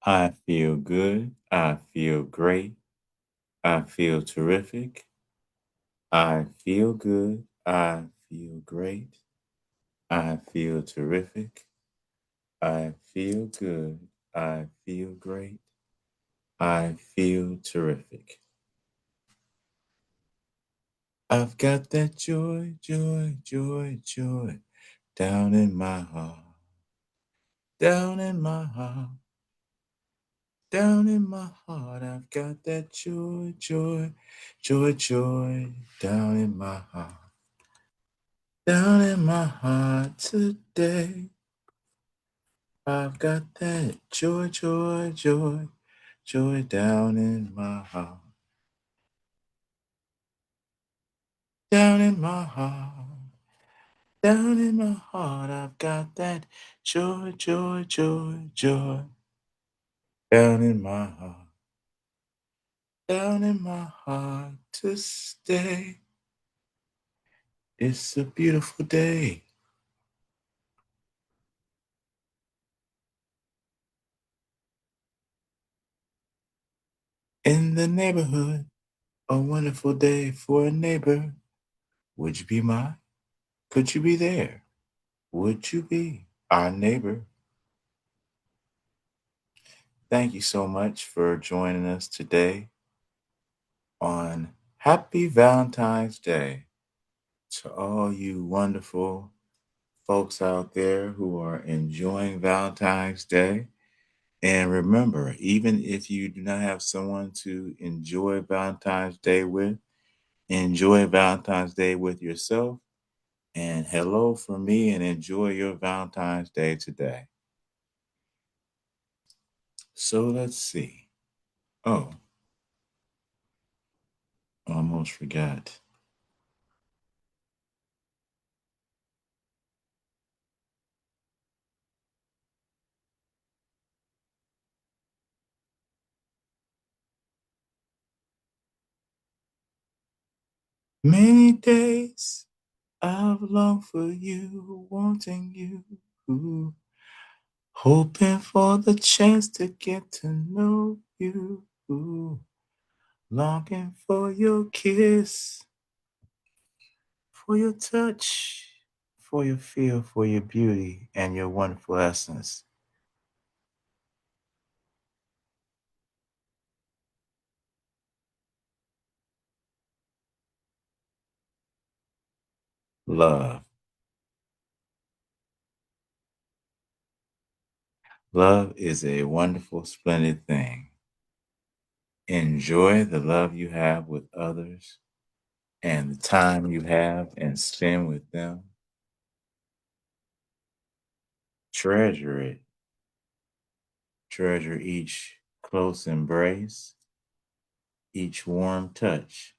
I feel good. I feel great. I feel terrific. I feel good. I feel great. I feel terrific. I feel good. I feel great. I feel terrific. I've got that joy, joy, joy, joy down in my heart, down in my heart, down in my heart. I've got that joy, joy, joy, joy down in my heart. Down in my heart today, I've got that joy, joy, joy, joy down in my heart. Down in my heart, down in my heart, I've got that joy, joy, joy, joy down in my heart. Down in my heart to stay. It's a beautiful day in the neighborhood. A wonderful day for a neighbor. Would you be mine? Could you be there? Would you be our neighbor? Thank you so much for joining us today on Happy Valentine's Day. To all you wonderful folks out there who are enjoying Valentine's Day. And remember, even if you do not have someone to enjoy Valentine's Day with, enjoy Valentine's Day with yourself. And hello from me and enjoy your Valentine's Day today. So let's see. Oh, almost forgot. Many days I've longed for you, wanting you, hoping for the chance to get to know you, longing for your kiss, for your touch, for your feel, for your beauty, and your wonderful essence. Love. Love is a wonderful, splendid thing. Enjoy the love you have with others and the time you have and spend with them. Treasure it. Treasure each close embrace, each warm touch,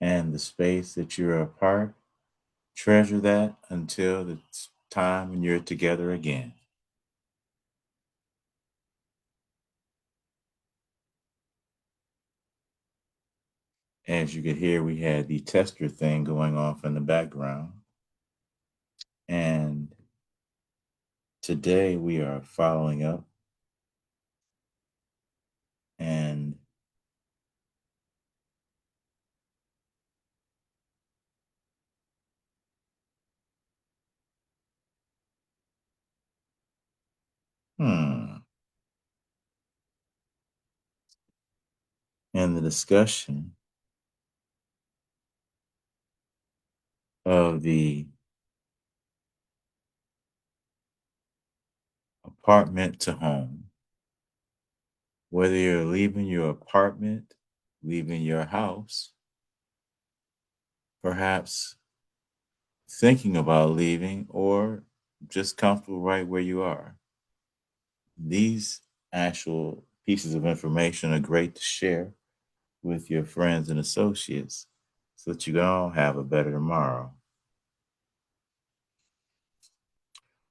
and the space that you're apart. Treasure that until the time when you're together again. As you could hear, we had the tester thing going off in the background. And today we are following up and hmm, and the discussion of the apartment to home. Whether you're leaving your apartment, leaving your house, perhaps thinking about leaving, or just comfortable right where you are. These actual pieces of information are great to share with your friends and associates so that you can all have a better tomorrow.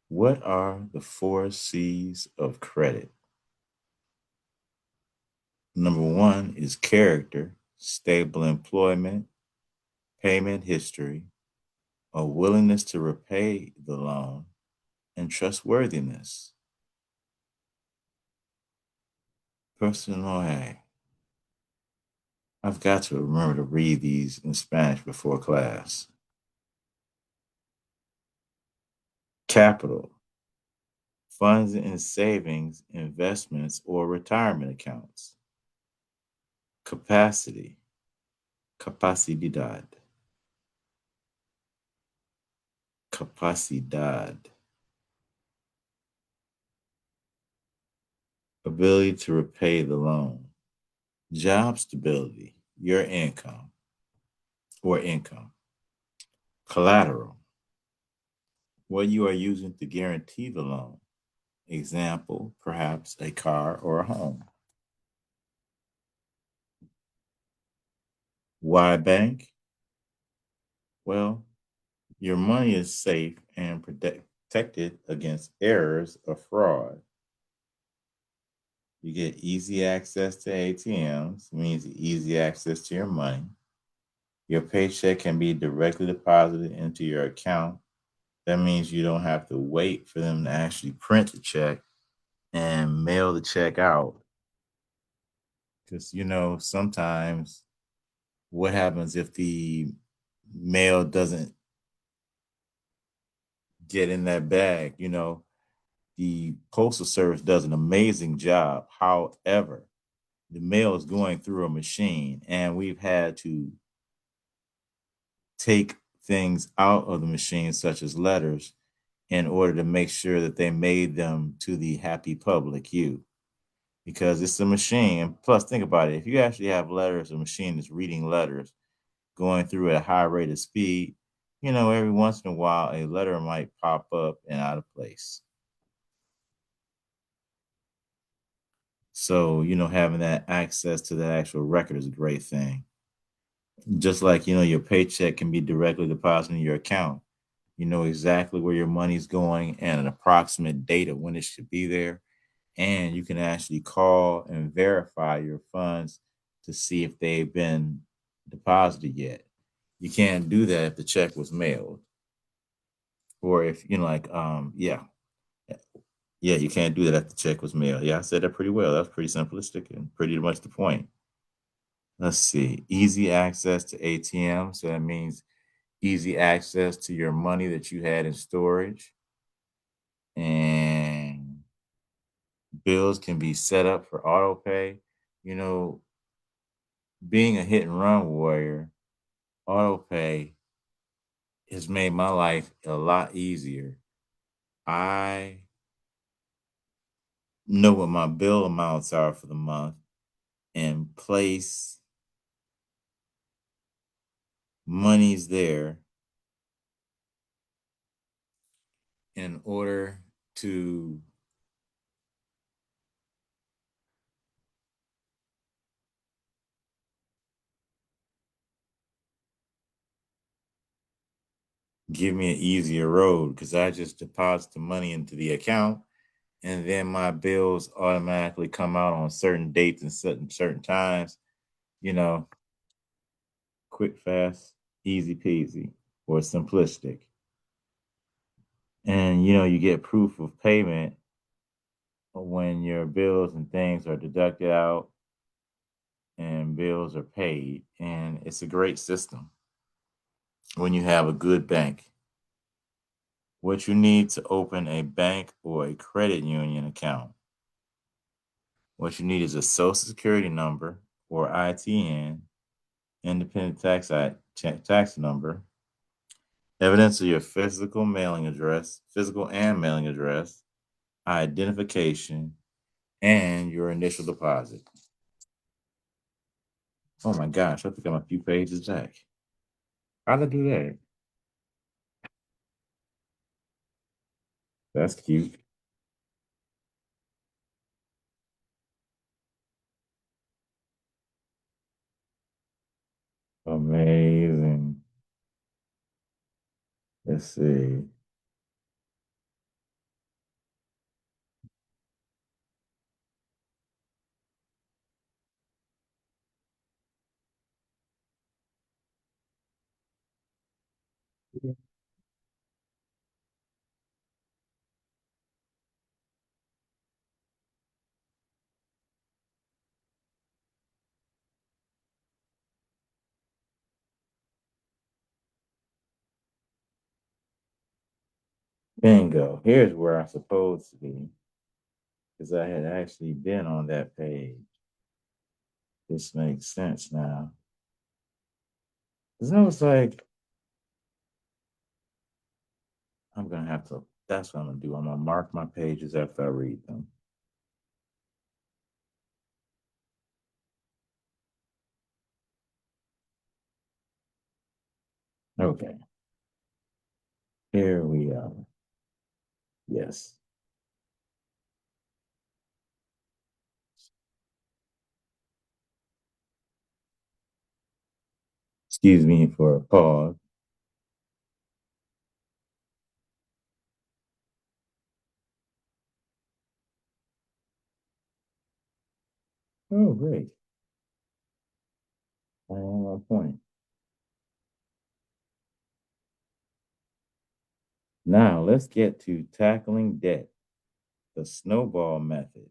What are the four C's of credit? Number one is character, stable employment, payment history, a willingness to repay the loan, and trustworthiness. Personal. I've got to remember to read these in Spanish before class. Capital, funds in savings, investments, or retirement accounts. Capacity, capacidad, capacidad. Ability to repay the loan. Job stability, your income or income. Collateral, what you are using to guarantee the loan. Example, perhaps a car or a home. Why bank? Well, your money is safe and protected against errors or fraud. You get easy access to ATMs, means easy access to your money. Your paycheck can be directly deposited into your account. That means you don't have to wait for them to actually print the check and mail the check out. Because, sometimes what happens if the mail doesn't get in that bag? The Postal Service does an amazing job. However, the mail is going through a machine, and we've had to take things out of the machine, such as letters, in order to make sure that they made them to the happy public you. Because it's a machine. And plus, think about it. If you actually have letters, a machine is reading letters going through at a high rate of speed, every once in a while, a letter might pop up and out of place. So, having that access to that actual record is a great thing. Just like, your paycheck can be directly deposited in your account. You know exactly where your money's going and an approximate date of when it should be there. And you can actually call and verify your funds to see if they've been deposited yet. You can't do that if the check was mailed. Or if, yeah, you can't do that if the check was mailed. Yeah, I said that pretty well. That was pretty simplistic and pretty much the point. Let's see. Easy access to ATM. So that means easy access to your money that you had in storage. And bills can be set up for auto pay. You know, being a hit and run warrior, auto pay has made my life a lot easier. I know what my bill amounts are for the month and place monies there in order to give me an easier road because I just deposit the money into the account and then my bills automatically come out on certain dates and certain times, you know, quick, fast, easy peasy, or simplistic. And you get proof of payment when your bills and things are deducted out and bills are paid. And it's a great system when you have a good bank. What you need to open a bank or a credit union account. What you need is a social security number or ITN, independent tax number, evidence of your physical and mailing address, identification, and your initial deposit. Oh my gosh, I think I'm a few pages back. How'd I do that? That's cute. Amazing. Let's see. Bingo. Here's where I'm supposed to be because I had actually been on that page. This makes sense now. Because I was like, I'm going to have to, that's what I'm going to do. I'm going to mark my pages after I read them. Okay. Here we are. Yes. Excuse me for a pause. Oh, great. I'm on my point. Now let's get to tackling debt, the snowball method.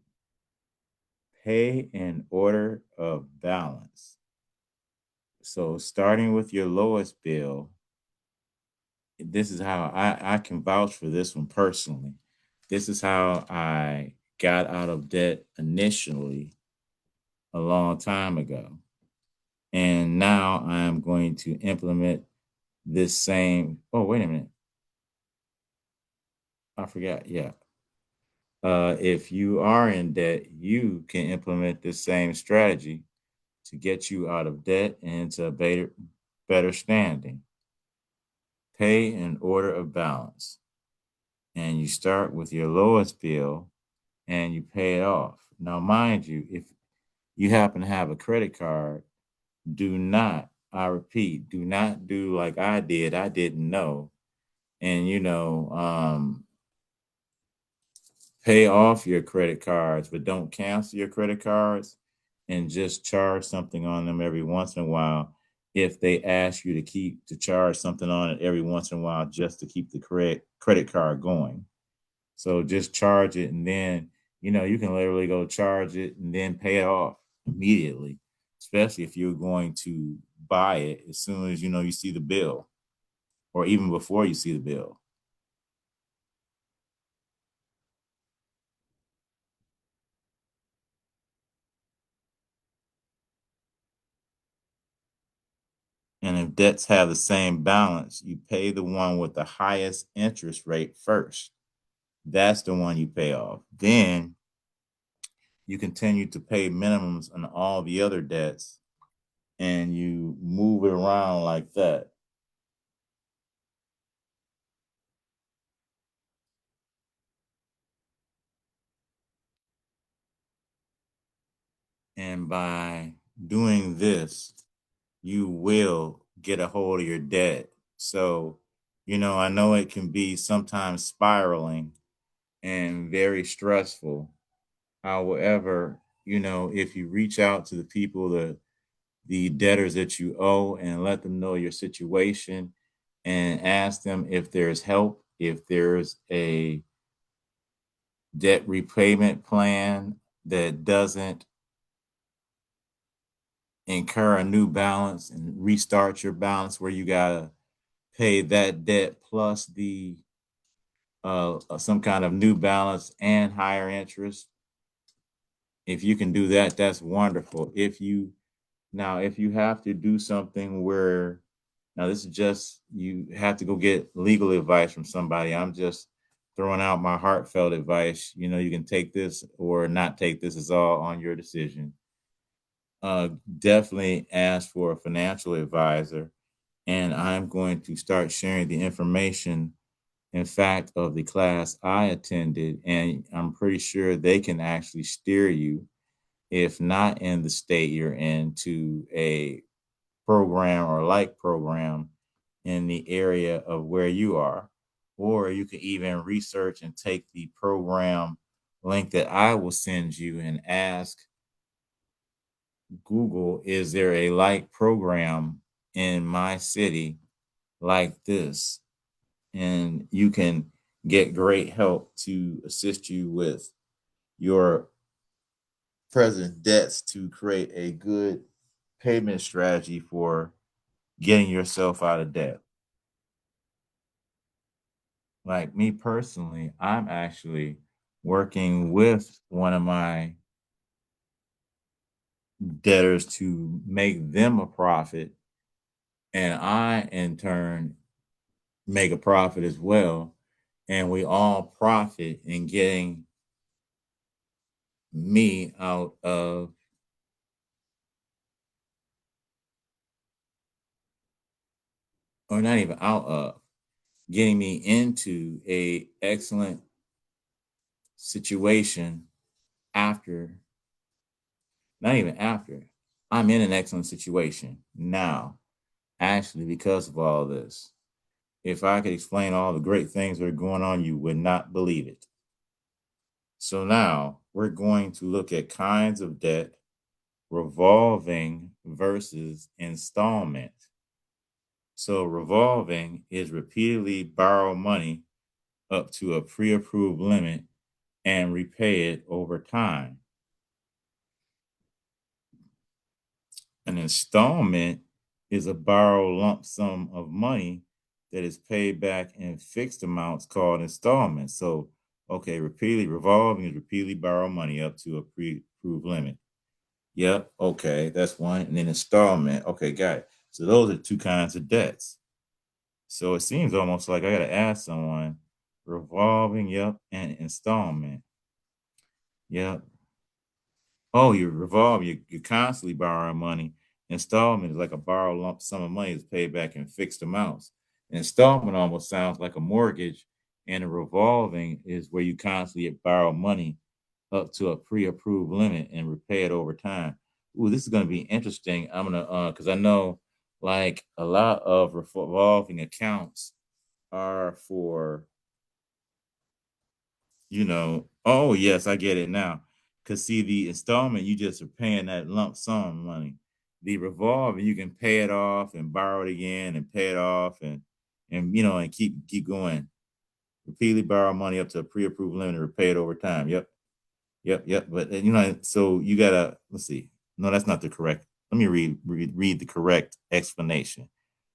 Pay in order of balance. So starting with your lowest bill, this is how I can vouch for this one personally. This is how I got out of debt initially a long time ago. And now I'm going to implement this same. Oh, wait a minute. I forgot. Yeah. If you are in debt, you can implement this same strategy to get you out of debt and into a better standing. Pay in order of balance. And you start with your lowest bill and you pay it off. Now, mind you, if you happen to have a credit card, do not, I repeat, do not do like I did. I didn't know. And, pay off your credit cards, but don't cancel your credit cards and just charge something on them every once in a while if they ask you to charge something on it every once in a while just to keep the credit card going. So just charge it and then, you can literally go charge it and then pay it off immediately, especially if you're going to buy it as soon as you see the bill or even before you see the bill. And if debts have the same balance, you pay the one with the highest interest rate first. That's the one you pay off. Then you continue to pay minimums on all the other debts and you move it around like that. And by doing this, you will get a hold of your debt. So, I know it can be sometimes spiraling and very stressful. However, if you reach out to the people, the debtors that you owe, and let them know your situation and ask them if there's help, if there's a debt repayment plan that doesn't incur a new balance and restart your balance where you got to pay that debt plus the some kind of new balance and higher interest. If you can do that, that's wonderful. If you have to do something where now this is just you have to go get legal advice from somebody. I'm just throwing out my heartfelt advice. You can take this or not take this. It's all on your decision. Definitely ask for a financial advisor, and I'm going to start sharing the information, in fact, of the class I attended, and I'm pretty sure they can actually steer you, if not in the state you're in, to a program or like program in the area of where you are. Or you can even research and take the program link that I will send you and ask Google, is there a like program in my city like this? And you can get great help to assist you with your present debts to create a good payment strategy for getting yourself out of debt. Like me personally, I'm actually working with one of my debtors to make them a profit, and I in turn make a profit as well. And we all profit in getting me out of, or not even out of, getting me into a excellent situation after, not even after. I'm in an excellent situation now, actually, because of all this. If I could explain all the great things that are going on, you would not believe it. So now we're going to look at kinds of debt, revolving versus installment. So revolving is repeatedly borrow money up to a pre-approved limit and repay it over time. An installment is a borrow lump sum of money that is paid back in fixed amounts called installments. So, okay, repeatedly revolving is repeatedly borrow money up to a pre-approved limit. Yep, okay, that's one. And then installment. Okay, got it. So those are two kinds of debts. So it seems almost like I got to ask someone revolving, yep, and installment. Yep. Oh, you revolve, you're constantly borrowing money. Installment is like a borrowed lump sum of money that's paid back in fixed amounts. An installment almost sounds like a mortgage, and a revolving is where you constantly borrow money up to a pre-approved limit and repay it over time. Ooh, this is going to be interesting. I'm gonna because I know like a lot of revolving accounts are for, oh yes, I get it now. Cause see, the installment, you just are paying that lump sum money. The revolving, you can pay it off and borrow it again and pay it off and keep going. Repeatedly borrow money up to a pre-approved limit and repay it over time. Yep, yep, yep. But so you gotta let's see. No, that's not the correct. Let me read the correct explanation.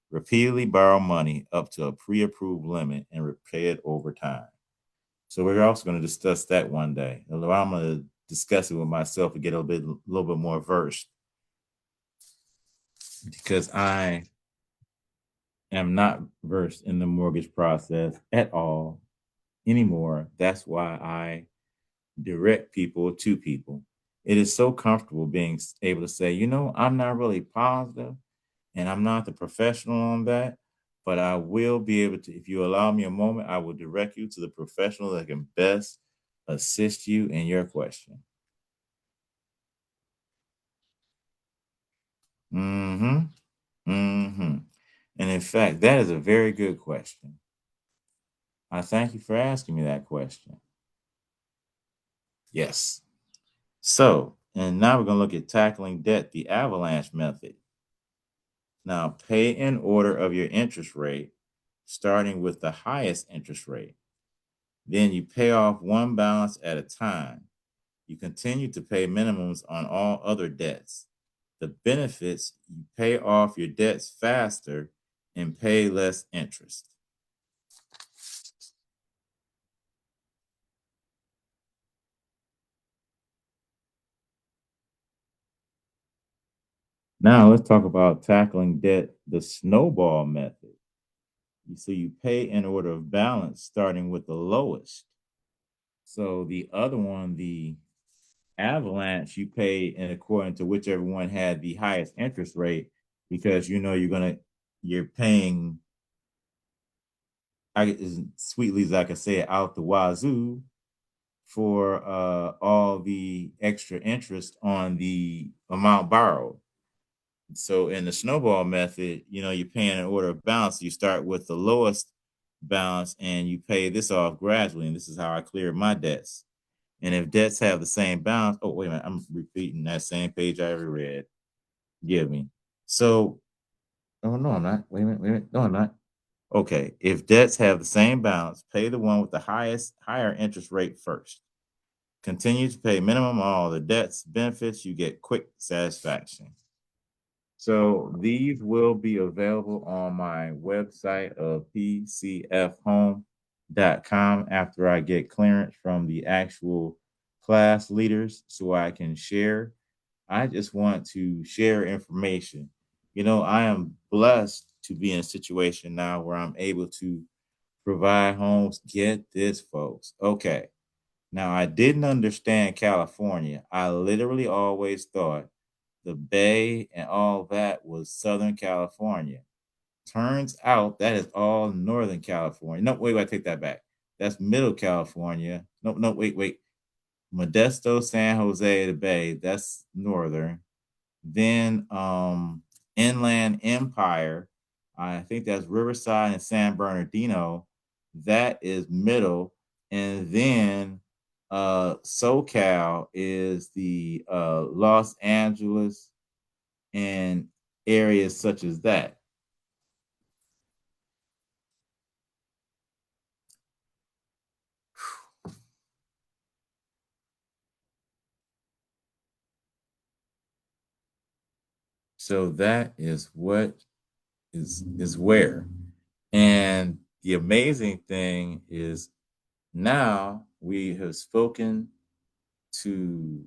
Repeatedly borrow money up to a pre-approved limit and repay it over time. So we're also going to discuss that one day. I'm going to discuss it with myself and get a little bit more versed because I am not versed in the mortgage process at all anymore. That's why I direct people to people. It is so comfortable being able to say, I'm not really positive and I'm not the professional on that, but I will be able to, if you allow me a moment, I will direct you to the professional that can best assist you in your question. Mm-hmm. Mm-hmm. And in fact, that is a very good question. I thank you for asking me that question. Yes. So, and now we're going to look at tackling debt the avalanche method. Now, pay in order of your interest rate, starting with the highest interest rate. Then you pay off one balance at a time. You continue to pay minimums on all other debts. The benefits, you pay off your debts faster and pay less interest. Now let's talk about tackling debt the snowball method. So you pay in order of balance, starting with the lowest. So the other one, the avalanche, you pay in according to whichever one had the highest interest rate, because you're paying, as sweetly as I can say it, out the wazoo for all the extra interest on the amount borrowed. So in the snowball method, you're paying in order of balance. You start with the lowest balance and you pay this off gradually. And this is how I clear my debts. And if debts have the same balance, oh, wait a minute, I'm repeating that same page I ever read. Give me. So, oh, no, I'm not. Wait a minute. No, I'm not. Okay. If debts have the same balance, pay the one with the higher interest rate first. Continue to pay minimum on all the debts, benefits, you get quick satisfaction. So these will be available on my website of PCF Home. after I get clearance from the actual class leaders so I can share. I just want to share information. I am blessed to be in a situation now where I'm able to provide homes. Get this, folks. Okay. Now, I didn't understand California. I literally always thought the Bay and all that was Southern California. Turns out that is all Northern California. No, wait, I take that back. That's Middle California. No, no, wait. Modesto, San Jose, the Bay, that's Northern. Then Inland Empire, I think that's Riverside and San Bernardino. That is middle. And then SoCal is the Los Angeles and areas such as that. So that is what is where. And the amazing thing is now we have spoken to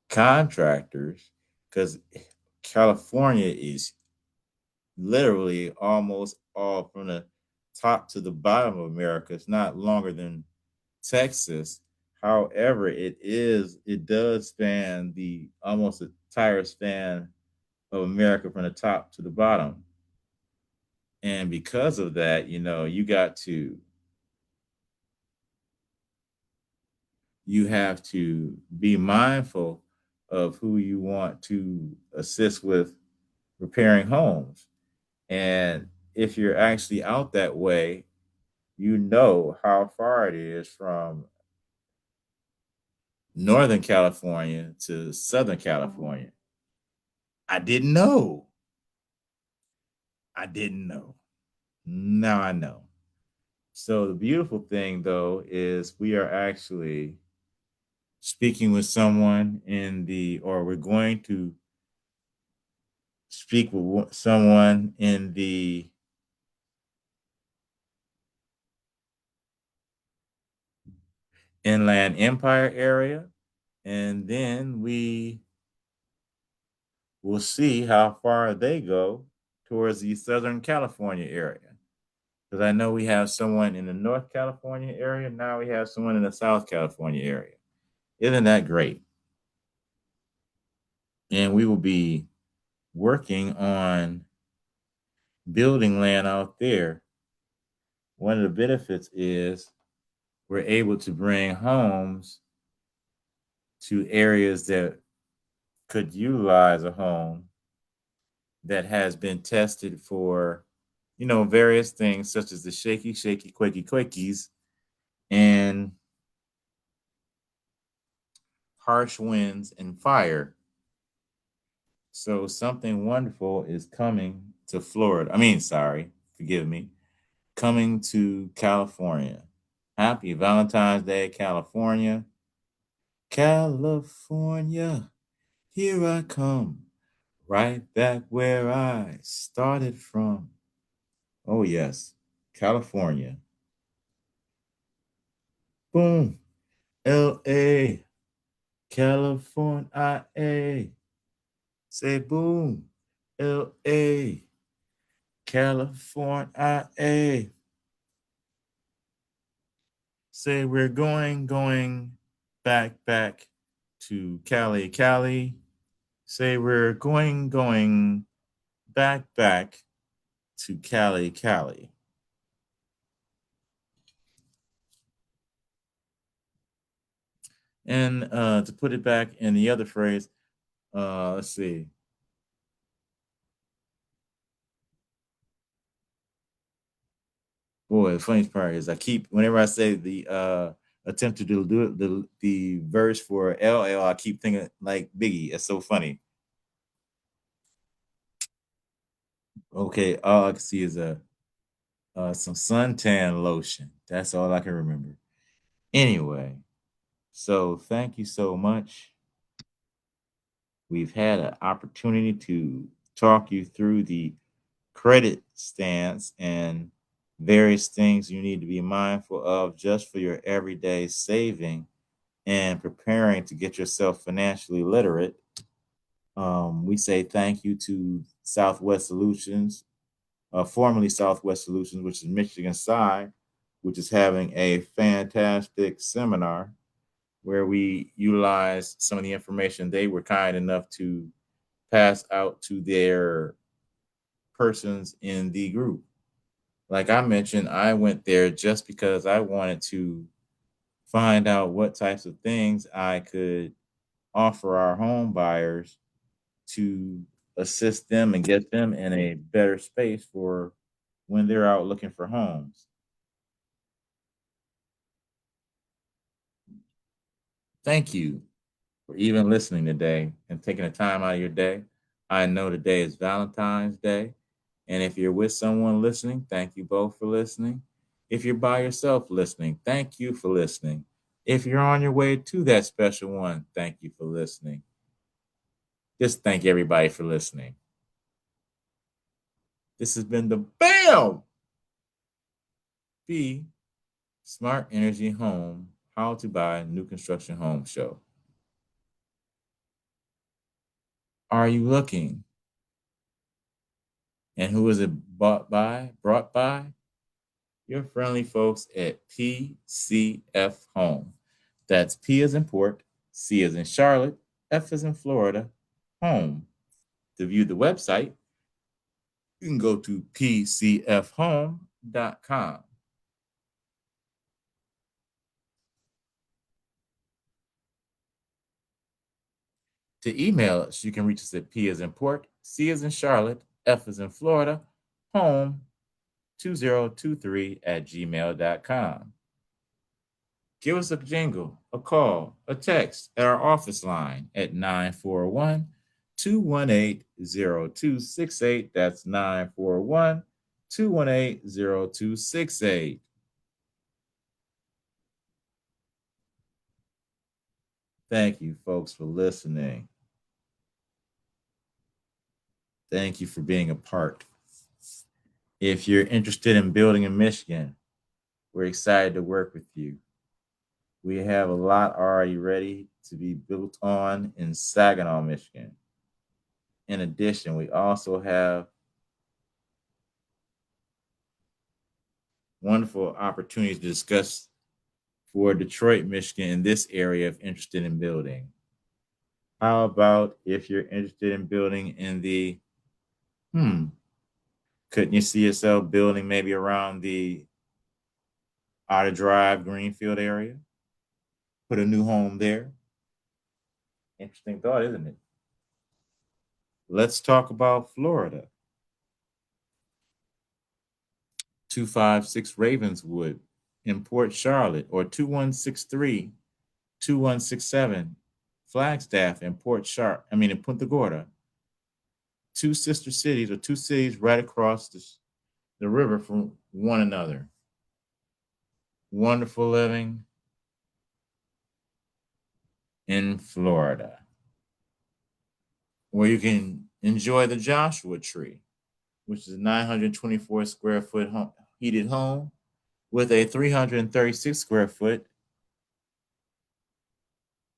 contractors because California is literally almost all from the top to the bottom of America. It's not longer than Texas. However, it does span the almost entire span of America from the top to the bottom. And because of that, you have to be mindful of who you want to assist with repairing homes. And if you're actually out that way, you know how far it is from Northern California to Southern California. I didn't know. I didn't know. Now I know. So the beautiful thing though is we are actually speaking with someone or we're going to speak with someone in the Inland Empire area. And then we will see how far they go towards the Southern California area. Because I know we have someone in the North California area. Now we have someone in the South California area. Isn't that great? And we will be working on building land out there. One of the benefits is we're able to bring homes to areas that could utilize a home that has been tested for, various things such as the shaky, quakies, and harsh winds and fire. So something wonderful is coming to Florida. Forgive me, coming to California. Happy Valentine's Day, California. California, here I come, right back where I started from. Oh, yes, California. Boom, LA, California. Say boom, LA, California. Say we're going back to Cali. Say we're going back to Cali. And to put it back in the other phrase, let's see. Boy, the funniest part is whenever I say the attempt to do the verse for LL, I keep thinking like Biggie. It's so funny. Okay, all I can see is some suntan lotion. That's all I can remember. Anyway, so thank you so much. We've had an opportunity to talk you through the credit stance and various things you need to be mindful of just for your everyday saving and preparing to get yourself financially literate. We say thank you to Southwest Solutions, formerly Southwest Solutions, which is Michigan side, which is having a fantastic seminar where we utilize some of the information they were kind enough to pass out to their persons in the group. Like I mentioned, I went there just because I wanted to find out what types of things I could offer our home buyers to assist them and get them in a better space for when they're out looking for homes. Thank you for even listening today and taking the time out of your day. I know today is Valentine's Day. And if you're with someone listening, thank you both for listening. If you're by yourself listening, thank you for listening. If you're on your way to that special one, thank you for listening. Just thank everybody for listening. This has been the BAM! Be Smart Energy Home, How to Buy New Construction Home show. Are you looking? And who is it bought by? Brought by? Your friendly folks at PCF Home. That's P as in port, C as in Charlotte, F as in Florida, home. To view the website, you can go to pcfhome.com. To email us, you can reach us at P as in port, C as in Charlotte, F as in Florida, home 2023 at gmail.com. Give us a jingle, a call, a text at our office line at 941 218 0268. That's 941 218 0268. Thank you, folks, for listening. Thank you for being a part. If you're interested in building in Michigan, we're excited to work with you. We have a lot already ready to be built on in Saginaw, Michigan. In addition, we also have wonderful opportunities to discuss for Detroit, Michigan, in this area if interested in building. How about if you're interested in building in the, couldn't you see yourself building maybe around the Otter Drive, Greenfield area? Put a new home there? Interesting thought, isn't it? Let's talk about Florida. 256 Ravenswood in Port Charlotte, or 2163 2167 Flagstaff in in Punta Gorda. Two sister cities, or two cities right across the river from one another. Wonderful living in Florida, where you can enjoy the Joshua Tree, which is a 924 square foot heated home with a 336 square foot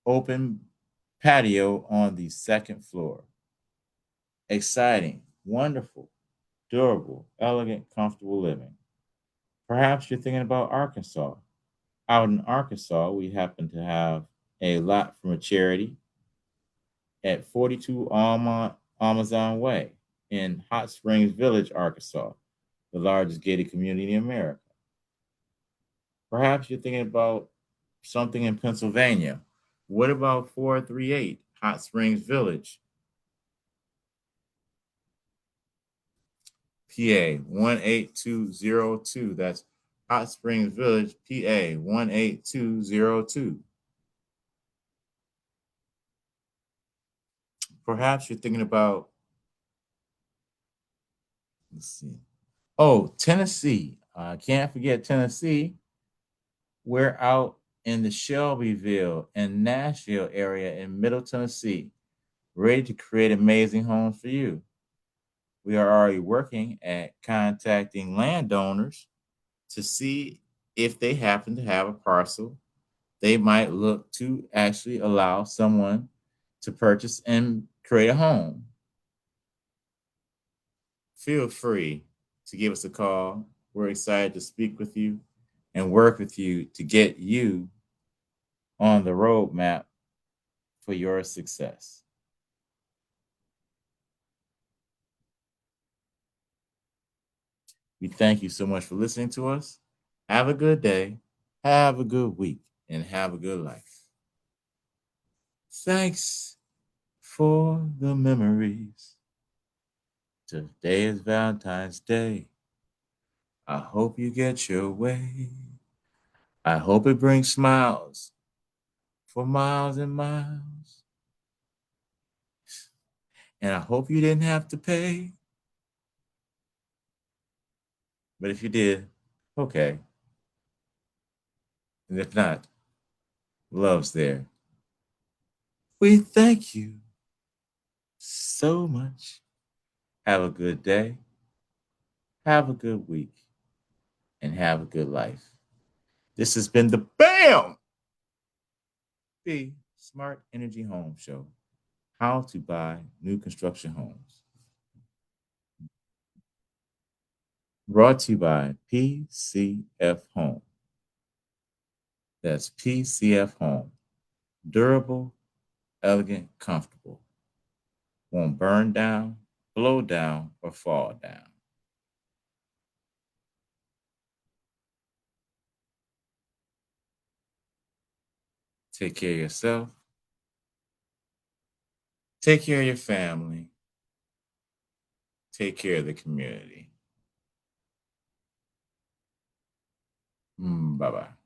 open patio on the second floor. Exciting, wonderful, durable, elegant, comfortable living. Perhaps you're thinking about Arkansas. Out in Arkansas, we happen to have a lot from a charity at 42 Amazon Way in Hot Springs Village, Arkansas, the largest gated community in America. Perhaps you're thinking about something in Pennsylvania. What about 438 Hot Springs Village, PA 18202? That's Hot Springs Village, PA 18202. Perhaps you're thinking about, let's see. Oh, Tennessee. Can't forget Tennessee. We're out in the Shelbyville and Nashville area in Middle Tennessee, ready to create amazing homes for you. We are already working at contacting landowners to see if they happen to have a parcel. They might look to actually allow someone to purchase and create a home. Feel free to give us a call. We're excited to speak with you and work with you to get you on the roadmap for your success. We thank you so much for listening to us. Have a good day, have a good week, and have a good life. Thanks for the memories. Today is Valentine's Day. I hope you get your way. I hope it brings smiles for miles and miles. And I hope you didn't have to pay. But if you did, okay. And if not, love's there. We thank you so much. Have a good day. Have a good week. And have a good life. This has been the BAM! The Smart Energy Home Show. How to buy new construction homes. Brought to you by PCF Home. That's PCF Home. Durable, elegant, comfortable. Won't burn down, blow down, or fall down. Take care of yourself. Take care of your family. Take care of the community. Bye bye.